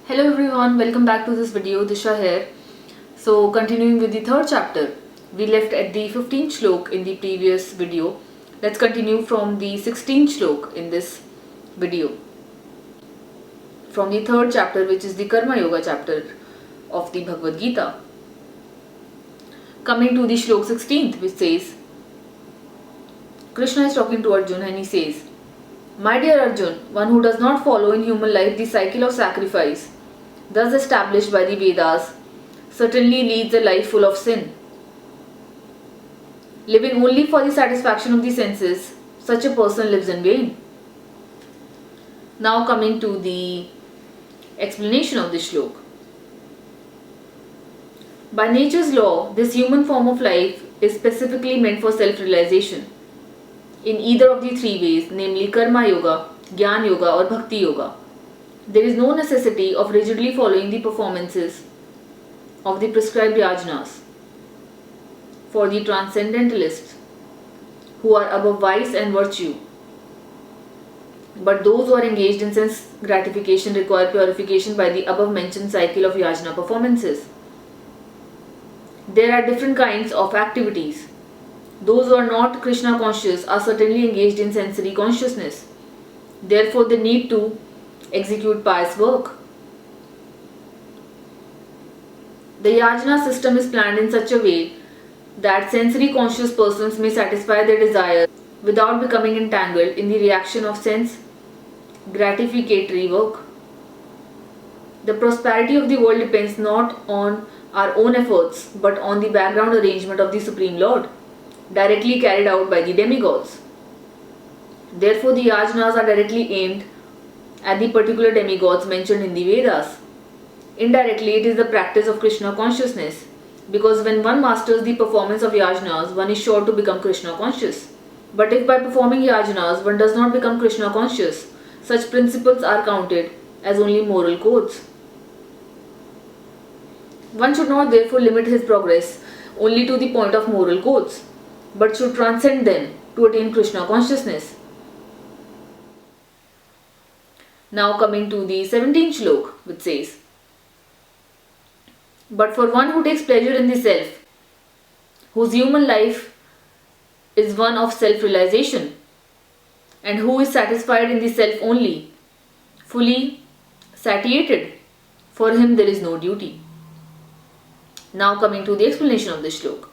Hello everyone, welcome back to this video. Disha here. So continuing with the third chapter, we left at the 15th shlok in the previous video. Let's continue from the 16th shlok in this video. From the third chapter, which is the Karma Yoga chapter of the Bhagavad Gita. Coming to the shlok 16th, which says, Krishna is talking to Arjun and he says, My dear Arjun, one who does not follow in human life the cycle of sacrifice, thus established by the Vedas, certainly leads a life full of sin. Living only for the satisfaction of the senses, such a person lives in vain. Now coming to the explanation of this shlok. By nature's law, this human form of life is specifically meant for self-realization in either of the three ways, namely Karma Yoga, Jnana Yoga or Bhakti Yoga. There is no necessity of rigidly following the performances of the prescribed yajanas for the transcendentalists who are above vice and virtue. But those who are engaged in sense gratification require purification by the above mentioned cycle of yajna performances. There are different kinds of activities. Those who are not Krishna conscious are certainly engaged in sensory consciousness. Therefore, they need to execute pious work. The yajna system is planned in such a way that sensory conscious persons may satisfy their desires without becoming entangled in the reaction of sense gratificatory work. The prosperity of the world depends not on our own efforts but on the background arrangement of the Supreme Lord, directly carried out by the demigods. Therefore, the yajnas are directly aimed at the particular demigods mentioned in the Vedas. Indirectly, it is the practice of Krishna consciousness, because when one masters the performance of yajnas, one is sure to become Krishna conscious. But if by performing yajnas one does not become Krishna conscious, such principles are counted as only moral codes. One should not therefore limit his progress only to the point of moral codes, but should transcend them to attain Krishna consciousness. Now coming to the 17th shlok, which says, But for one who takes pleasure in the self, whose human life is one of self-realization, and who is satisfied in the self only, fully satiated, for him there is no duty. Now coming to the explanation of this shlok.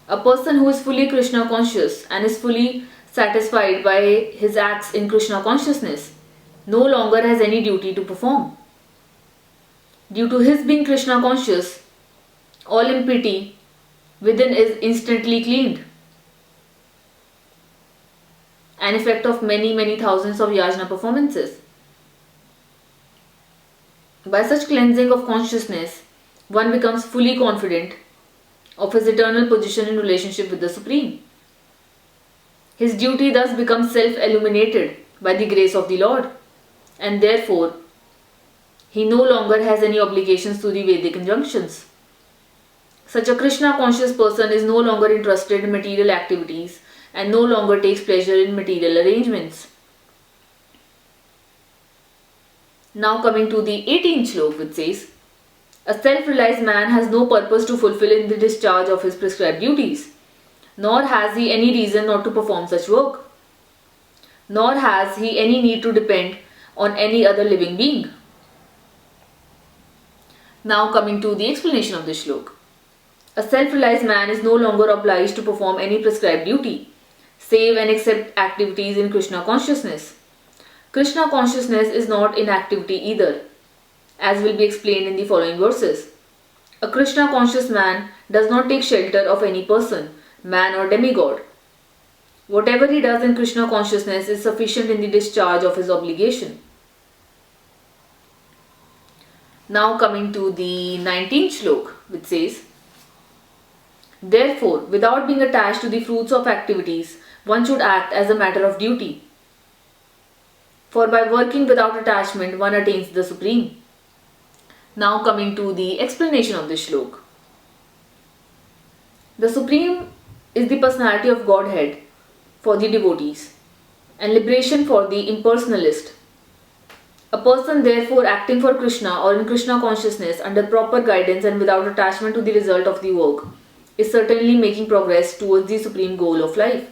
A person who is fully Krishna conscious and is fully satisfied by his acts in Krishna consciousness no longer has any duty to perform. Due to his being Krishna conscious, all impurity within is instantly cleaned. An effect of many thousands of yajna performances. By such cleansing of consciousness, one becomes fully confident of his eternal position in relationship with the Supreme. His duty thus becomes self-illuminated by the grace of the Lord, and therefore he no longer has any obligations to the Vedic injunctions. Such a Krishna conscious person is no longer interested in material activities and no longer takes pleasure in material arrangements. Now coming to the 18th shlok, which says, A self-realized man has no purpose to fulfill in the discharge of his prescribed duties, nor has he any reason not to perform such work, nor has he any need to depend on any other living being. Now coming to the explanation of this shlok. A self-realized man is no longer obliged to perform any prescribed duty, save and except activities in Krishna consciousness. Krishna consciousness is not in activity either, as will be explained in the following verses. A Krishna conscious man does not take shelter of any person, man or demigod. Whatever he does in Krishna consciousness is sufficient in the discharge of his obligation. Now coming to the 19th shlok, which says, Therefore, without being attached to the fruits of activities, one should act as a matter of duty. For by working without attachment, one attains the Supreme. Now coming to the explanation of this shlok. The Supreme is the personality of Godhead for the devotees and liberation for the impersonalist. A person therefore acting for Krishna or in Krishna consciousness under proper guidance and without attachment to the result of the work is certainly making progress towards the supreme goal of life.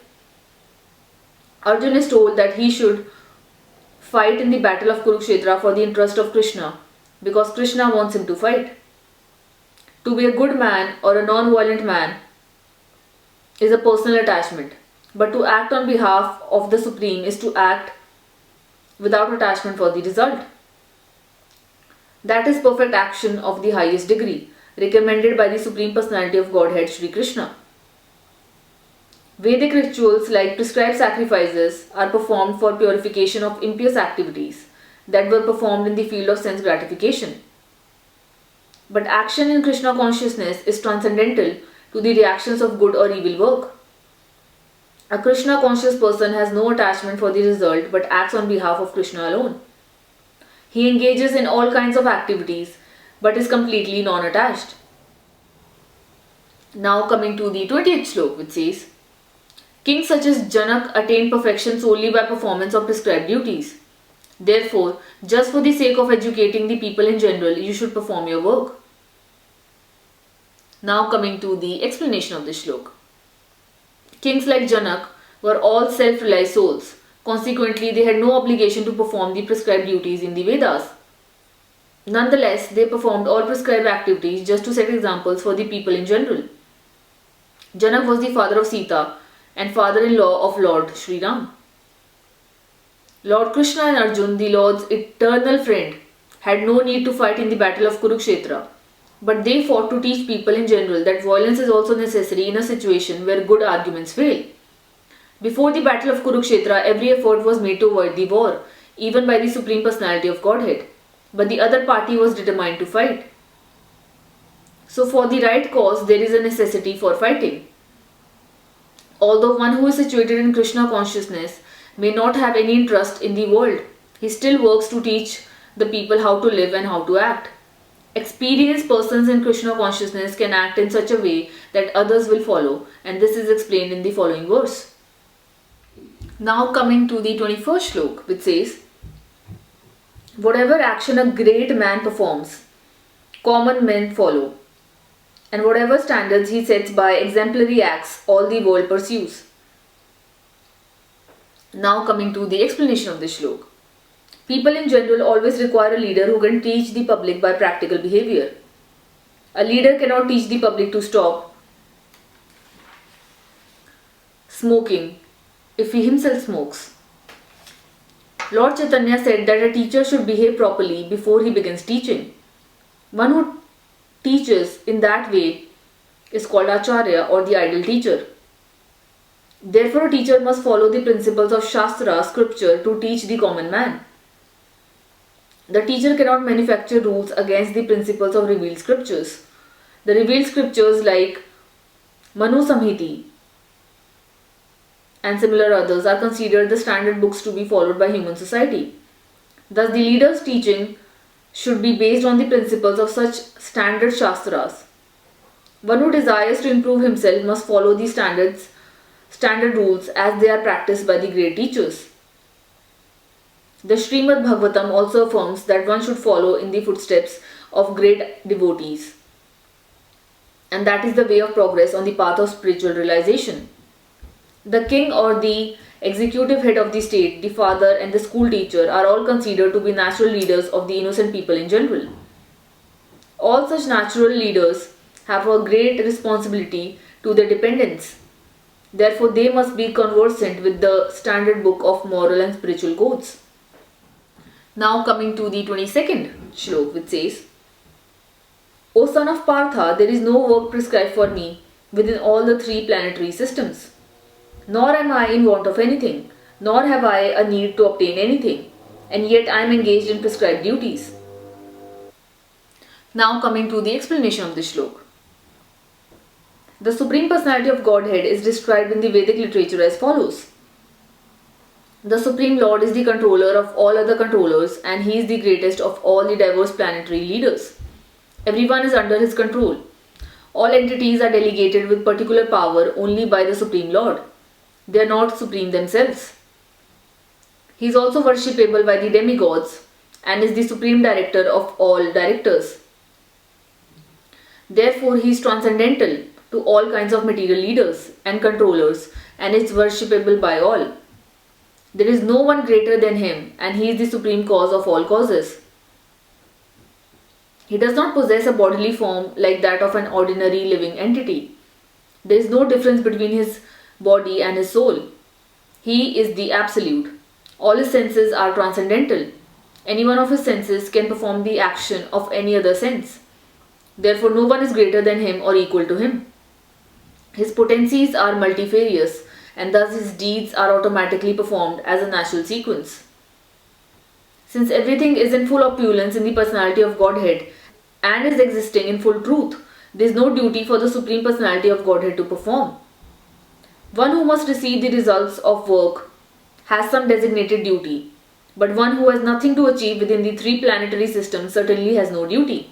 Arjun is told that he should fight in the battle of Kurukshetra for the interest of Krishna because Krishna wants him to fight. To be a good man or a non-violent man is a personal attachment, but to act on behalf of the Supreme is to act without attachment for the result. That is perfect action of the highest degree, recommended by the Supreme Personality of Godhead Sri Krishna. Vedic rituals like prescribed sacrifices are performed for purification of impious activities that were performed in the field of sense gratification. But action in Krishna consciousness is transcendental to the reactions of good or evil work. A Krishna conscious person has no attachment for the result but acts on behalf of Krishna alone. He engages in all kinds of activities but is completely non-attached. Now coming to the 20th slok, which says, Kings such as Janak attained perfection solely by performance of prescribed duties. Therefore, just for the sake of educating the people in general, you should perform your work. Now coming to the explanation of this shlok. Kings like Janak were all self-realized souls. Consequently, they had no obligation to perform the prescribed duties in the Vedas. Nonetheless, they performed all prescribed activities just to set examples for the people in general. Janak was the father of Sita and father-in-law of Lord Sri Ram. Lord Krishna and Arjun, the Lord's eternal friend, had no need to fight in the battle of Kurukshetra, but they fought to teach people in general that violence is also necessary in a situation where good arguments fail. Before the battle of Kurukshetra, every effort was made to avoid the war, even by the Supreme Personality of Godhead, but the other party was determined to fight. So for the right cause, there is a necessity for fighting. Although one who is situated in Krishna consciousness may not have any interest in the world, he still works to teach the people how to live and how to act. Experienced persons in Krishna consciousness can act in such a way that others will follow, and this is explained in the following verse. Now coming to the 21st shlok, which says, Whatever action a great man performs, common men follow, and whatever standards he sets by exemplary acts, all the world pursues. Now coming to the explanation of this shlok. People in general always require a leader who can teach the public by practical behavior. A leader cannot teach the public to stop smoking if he himself smokes. Lord Chaitanya said that a teacher should behave properly before he begins teaching. One who teaches in that way is called Acharya or the ideal teacher. Therefore, a teacher must follow the principles of Shastra, scripture, to teach the common man. The teacher cannot manufacture rules against the principles of revealed scriptures. The revealed scriptures like Manu Samhiti and similar others are considered the standard books to be followed by human society. Thus, the leader's teaching should be based on the principles of such standard Shastras. One who desires to improve himself must follow these standard rules as they are practiced by the great teachers. The Srimad Bhagavatam also affirms that one should follow in the footsteps of great devotees, and that is the way of progress on the path of spiritual realization. The king or the executive head of the state, the father and the school teacher are all considered to be natural leaders of the innocent people in general. All such natural leaders have a great responsibility to their dependents. Therefore, they must be conversant with the standard book of moral and spiritual codes. Now coming to the 22nd shlok, which says, O son of Partha, there is no work prescribed for me within all the three planetary systems. Nor am I in want of anything, nor have I a need to obtain anything, and yet I am engaged in prescribed duties. Now coming to the explanation of this shlok. The Supreme Personality of Godhead is described in the Vedic literature as follows. The Supreme Lord is the controller of all other controllers, and he is the greatest of all the diverse planetary leaders. Everyone is under his control. All entities are delegated with particular power only by the Supreme Lord. They are not supreme themselves. He is also worshipable by the demigods and is the supreme director of all directors. Therefore, he is transcendental to all kinds of material leaders and controllers and is worshipable by all. There is no one greater than him, and he is the supreme cause of all causes. He does not possess a bodily form like that of an ordinary living entity. There is no difference between his body and his soul. He is the Absolute. All his senses are transcendental. Any one of his senses can perform the action of any other sense. Therefore, no one is greater than him or equal to him. His potencies are multifarious, and thus his deeds are automatically performed as a natural sequence. Since everything is in full opulence in the personality of Godhead and is existing in full truth, there is no duty for the Supreme Personality of Godhead to perform. One who must receive the results of work has some designated duty, but one who has nothing to achieve within the three planetary systems certainly has no duty.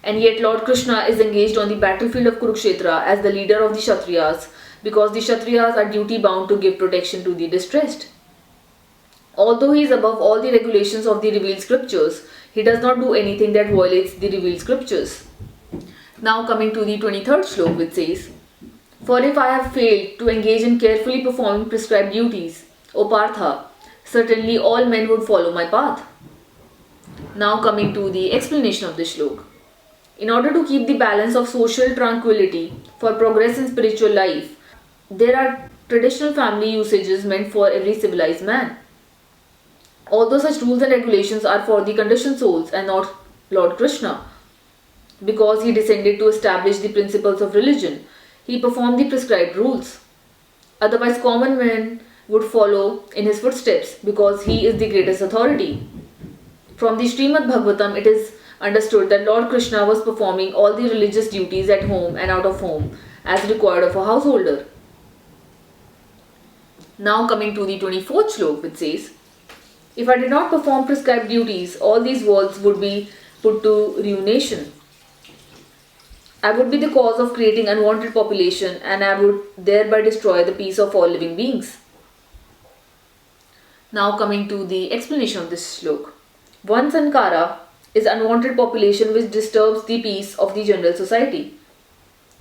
And yet Lord Krishna is engaged on the battlefield of Kurukshetra as the leader of the Kshatriyas, because the Kshatriyas are duty bound to give protection to the distressed. Although he is above all the regulations of the revealed scriptures, he does not do anything that violates the revealed scriptures. Now coming to the 23rd slok, which says, "For if I have failed to engage in carefully performing prescribed duties, O Partha, certainly all men would follow my path." Now coming to the explanation of this slok. In order to keep the balance of social tranquility for progress in spiritual life, there are traditional family usages meant for every civilized man. Although such rules and regulations are for the conditioned souls and not Lord Krishna, because he descended to establish the principles of religion, he performed the prescribed rules. Otherwise, common men would follow in his footsteps because he is the greatest authority. From the Srimad Bhagavatam, it is understood that Lord Krishna was performing all the religious duties at home and out of home as required of a householder. Now coming to the 24th slok, which says, "If I did not perform prescribed duties, all these worlds would be put to ruination. I would be the cause of creating unwanted population, and I would thereby destroy the peace of all living beings." Now coming to the explanation of this slok. One sankara is unwanted population which disturbs the peace of the general society.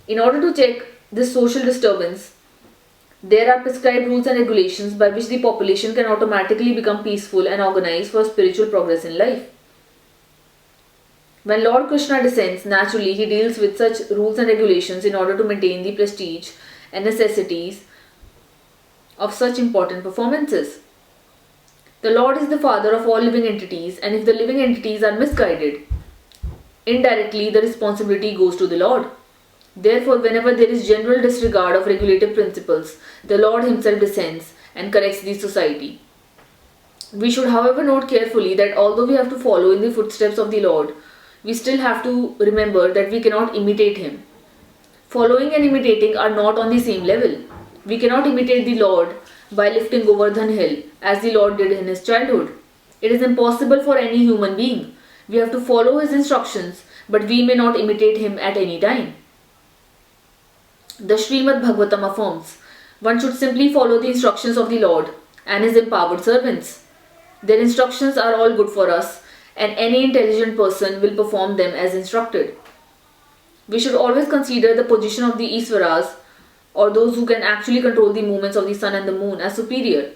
In order to check this social disturbance, there are prescribed rules and regulations by which the population can automatically become peaceful and organized for spiritual progress in life. When Lord Krishna descends, naturally he deals with such rules and regulations in order to maintain the prestige and necessities of such important performances. The Lord is the father of all living entities, and if the living entities are misguided, indirectly the responsibility goes to the Lord. Therefore, whenever there is general disregard of regulative principles, the Lord himself descends and corrects the society. We should, however, note carefully that although we have to follow in the footsteps of the Lord, we still have to remember that we cannot imitate him. Following and imitating are not on the same level. We cannot imitate the Lord by lifting Govardhan hill as the Lord did in his childhood. It is impossible for any human being. We have to follow his instructions, but we may not imitate him at any time. The Srimad Bhagavatam affirms, one should simply follow the instructions of the Lord and his empowered servants. Their instructions are all good for us, and any intelligent person will perform them as instructed. We should always consider the position of the Iswaras, or those who can actually control the movements of the sun and the moon, as superior.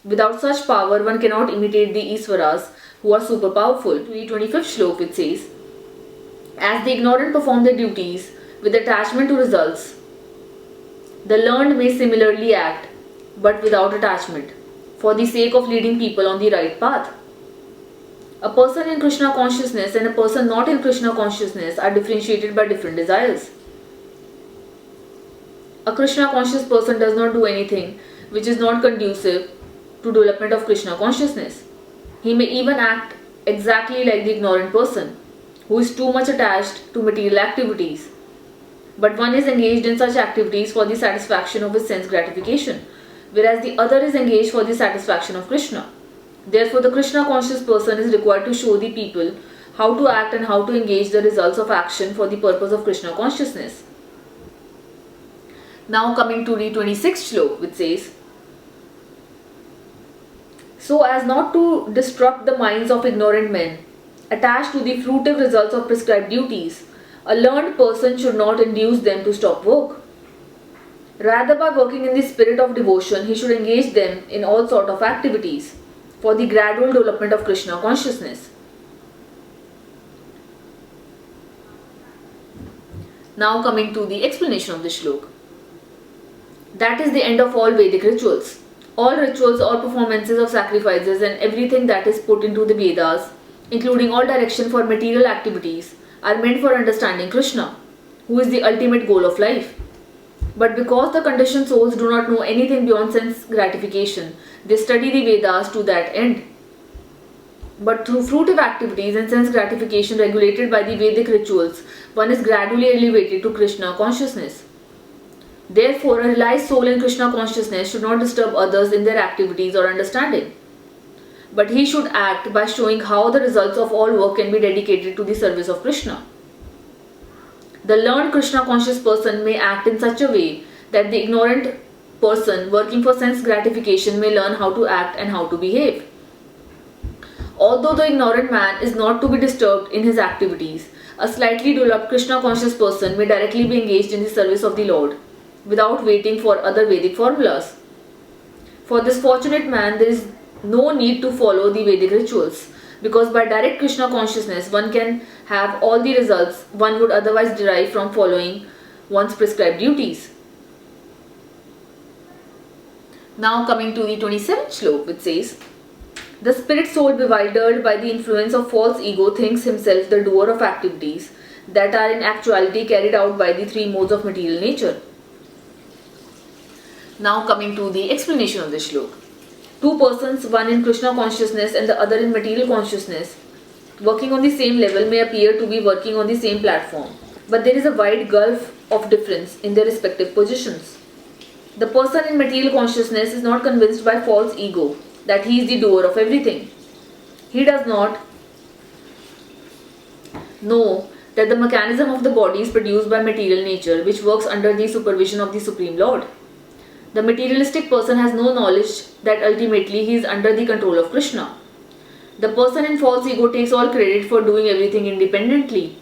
Without such power, one cannot imitate the Iswaras, who are super powerful. The 25th slok, which says, "As the ignorant perform their duties with attachment to results, the learned may similarly act, but without attachment, for the sake of leading people on the right path." A person in Krishna consciousness and a person not in Krishna consciousness are differentiated by different desires. A Krishna conscious person does not do anything which is not conducive to development of Krishna consciousness. He may even act exactly like the ignorant person, who is too much attached to material activities. But one is engaged in such activities for the satisfaction of his sense gratification, whereas the other is engaged for the satisfaction of Krishna. Therefore, the Krishna conscious person is required to show the people how to act and how to engage the results of action for the purpose of Krishna consciousness. Now coming to the 26th slok, which says, so as not to disrupt the minds of ignorant men attached to the fruitive results of prescribed duties. A learned person should not induce them to stop work. Rather, by working in the spirit of devotion, he should engage them in all sort of activities for the gradual development of Krishna consciousness. Now coming to the explanation of the shlok. That is the end of all Vedic rituals. All rituals, all performances of sacrifices and everything that is put into the Vedas, including all direction for material activities, are meant for understanding Krishna, who is the ultimate goal of life. But because the conditioned souls do not know anything beyond sense gratification, they study the Vedas to that end. But through fruitive activities and sense gratification regulated by the Vedic rituals, one is gradually elevated to Krishna consciousness. Therefore, a realized soul in Krishna consciousness should not disturb others in their activities or understanding. But he should act by showing how the results of all work can be dedicated to the service of Krishna. The learned Krishna conscious person may act in such a way that the ignorant person working for sense gratification may learn how to act and how to behave. Although the ignorant man is not to be disturbed in his activities, a slightly developed Krishna conscious person may directly be engaged in the service of the Lord without waiting for other Vedic formulas. For this fortunate man, there is no need to follow the Vedic rituals, because by direct Krishna consciousness one can have all the results one would otherwise derive from following one's prescribed duties. Now coming to the 27th shlok, which says, the spirit soul bewildered by the influence of false ego thinks himself the doer of activities that are in actuality carried out by the three modes of material nature. Now coming to the explanation of this shlok. Two persons, one in Krishna consciousness and the other in material consciousness, working on the same level may appear to be working on the same platform, but there is a wide gulf of difference in their respective positions. The person in material consciousness is not convinced by false ego that he is the doer of everything. He does not know that the mechanism of the body is produced by material nature, which works under the supervision of the Supreme Lord. The materialistic person has no knowledge that ultimately he is under the control of Krishna. The person in false ego takes all credit for doing everything independently,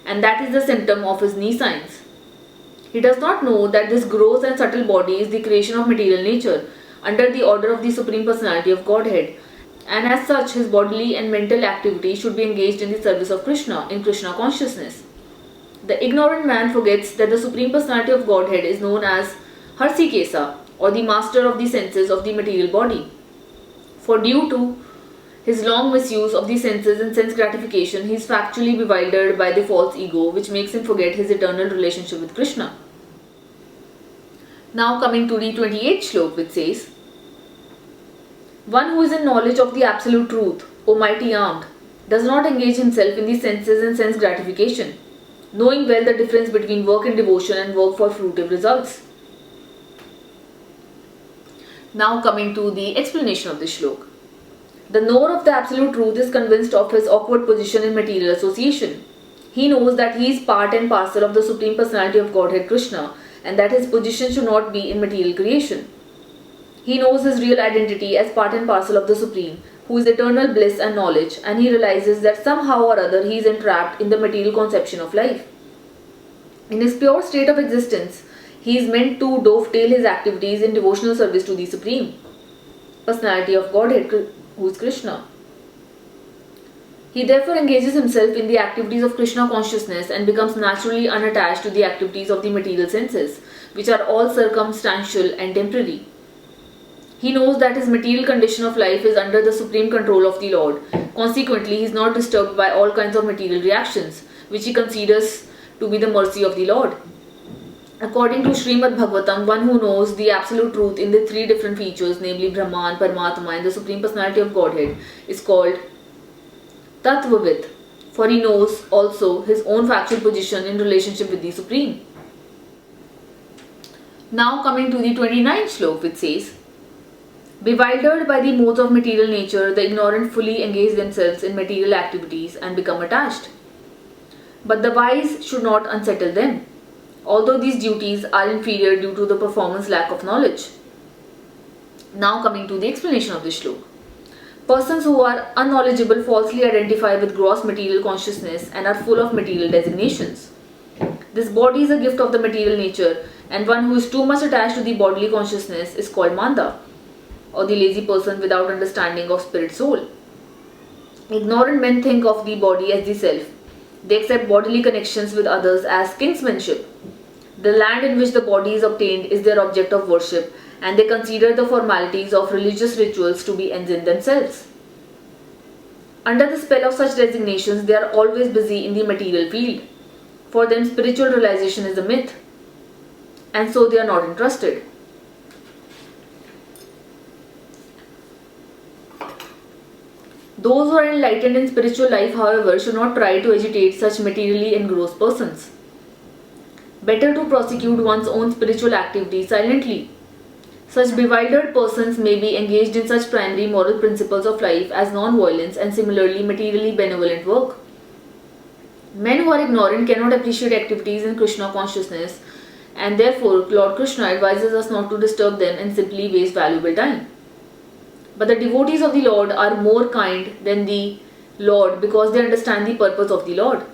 and that is the symptom of his knee signs. He does not know that this gross and subtle body is the creation of material nature under the order of the Supreme Personality of Godhead, and as such his bodily and mental activity should be engaged in the service of Krishna in Krishna consciousness. The ignorant man forgets that the Supreme Personality of Godhead is known as Harsikesa, or the master of the senses of the material body. For due to his long misuse of the senses and sense gratification, he is factually bewildered by the false ego, which makes him forget his eternal relationship with Krishna. Now coming to the 28th shlok, which says, one who is in knowledge of the absolute truth, O mighty armed, does not engage himself in the senses and sense gratification, knowing well the difference between work in devotion and work for fruitive results. Now coming to the explanation of this shlok. The knower of the absolute truth is convinced of his awkward position in material association. He knows that he is part and parcel of the Supreme Personality of Godhead Krishna, and that his position should not be in material creation. He knows his real identity as part and parcel of the Supreme, who is eternal bliss and knowledge, and he realizes that somehow or other he is entrapped in the material conception of life. In his pure state of existence, he is meant to dovetail his activities in devotional service to the Supreme Personality of Godhead, who is Krishna. He therefore engages himself in the activities of Krishna consciousness and becomes naturally unattached to the activities of the material senses, which are all circumstantial and temporary. He knows that his material condition of life is under the supreme control of the Lord. Consequently, he is not disturbed by all kinds of material reactions, which he considers to be the mercy of the Lord. According to Srimad Bhagavatam, one who knows the absolute truth in the three different features, namely Brahman, Paramatma and the Supreme Personality of Godhead, is called Tattvavit, for he knows also his own factual position in relationship with the Supreme. Now coming to the 29th shlok, which says, bewildered by the modes of material nature, the ignorant fully engage themselves in material activities and become attached. But the wise should not unsettle them, although these duties are inferior due to the performance lack of knowledge. Now coming to the explanation of this shlok. Persons who are unknowledgeable falsely identify with gross material consciousness and are full of material designations. This body is a gift of the material nature, and one who is too much attached to the bodily consciousness is called manda, or the lazy person without understanding of spirit soul. Ignorant men think of the body as the self. They accept bodily connections with others as kinsmanship. The land in which the body is obtained is their object of worship, and they consider the formalities of religious rituals to be ends in themselves. Under the spell of such designations, they are always busy in the material field. For them, spiritual realization is a myth, and so they are not interested. Those who are enlightened in spiritual life, however, should not try to agitate such materially engrossed persons. Better to prosecute one's own spiritual activity silently. Such bewildered persons may be engaged in such primary moral principles of life as non-violence and similarly materially benevolent work. Men who are ignorant cannot appreciate activities in Krishna consciousness, and therefore Lord Krishna advises us not to disturb them and simply waste valuable time. But the devotees of the Lord are more kind than the Lord because they understand the purpose of the Lord.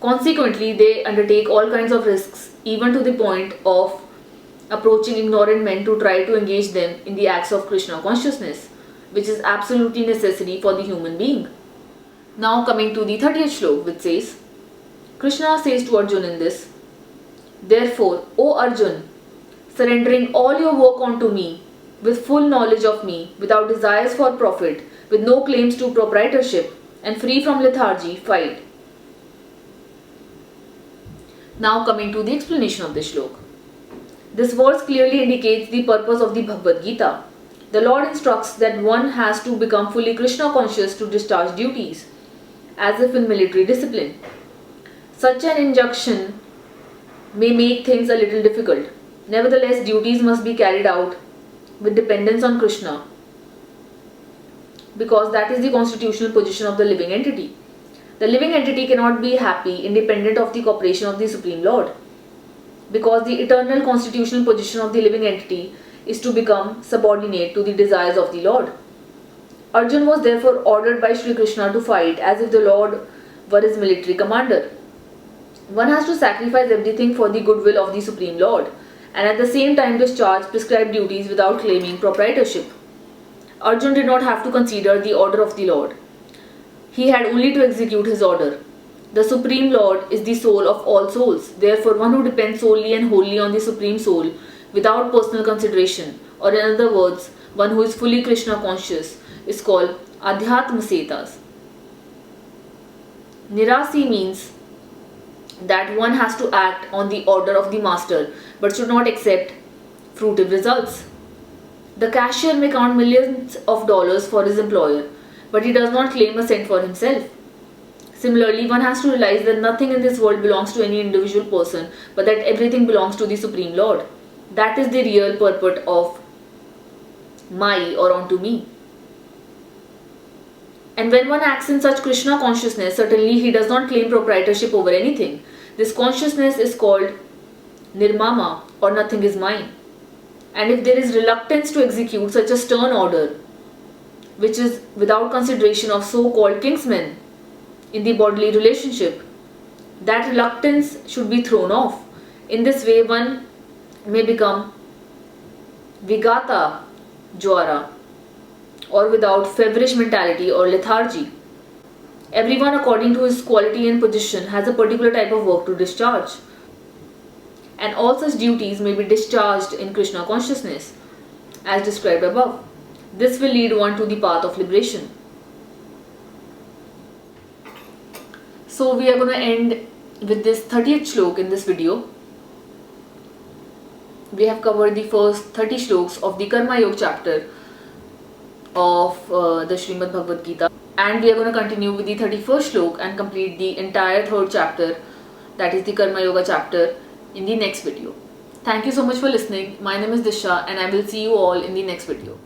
Consequently, they undertake all kinds of risks, even to the point of approaching ignorant men to try to engage them in the acts of Krishna consciousness, which is absolutely necessary for the human being. Now coming to the 30th shlok, which says, Krishna says to Arjun in this, Therefore, O Arjun, surrendering all your work onto me, with full knowledge of me, without desires for profit, with no claims to proprietorship, and free from lethargy, fight. Now coming to the explanation of this shlok. This verse clearly indicates the purpose of the Bhagavad Gita. The Lord instructs that one has to become fully Krishna conscious to discharge duties, as if in military discipline. Such an injunction may make things a little difficult. Nevertheless, duties must be carried out with dependence on Krishna, because that is the constitutional position of the living entity. The living entity cannot be happy independent of the cooperation of the Supreme Lord, because the eternal constitutional position of the living entity is to become subordinate to the desires of the Lord. Arjun was therefore ordered by Sri Krishna to fight as if the Lord were his military commander. One has to sacrifice everything for the goodwill of the Supreme Lord, and at the same time discharge prescribed duties without claiming proprietorship. Arjun did not have to consider the order of the Lord. He had only to execute his order. The Supreme Lord is the soul of all souls. Therefore, one who depends solely and wholly on the Supreme Soul without personal consideration, or in other words, one who is fully Krishna conscious, is called Adhyatma Setas. Nirasi means that one has to act on the order of the master but should not accept fruitive results. The cashier may count millions of dollars for his employer, but he does not claim a cent for himself. Similarly, one has to realize that nothing in this world belongs to any individual person, but that everything belongs to the Supreme Lord. That is the real purport of Mai, or onto me. And when one acts in such Krishna consciousness, certainly he does not claim proprietorship over anything. This consciousness is called Nirmama, or nothing is mine. And if there is reluctance to execute such a stern order, which is without consideration of so-called kingsmen in the bodily relationship, that reluctance should be thrown off. In this way, one may become Vigata Jwara, or without feverish mentality or lethargy. Everyone, according to his quality and position, has a particular type of work to discharge, and all such duties may be discharged in Krishna consciousness, as described above. This will lead one to the path of liberation. So we are going to end with this 30th shlok in this video. We have covered the first 30 shloks of the Karma Yoga chapter of the Srimad Bhagavad Gita, and we are going to continue with the 31st shlok and complete the entire third chapter, that is the Karma Yoga chapter, in the next video. Thank you so much for listening. My name is Disha, and I will see you all in the next video.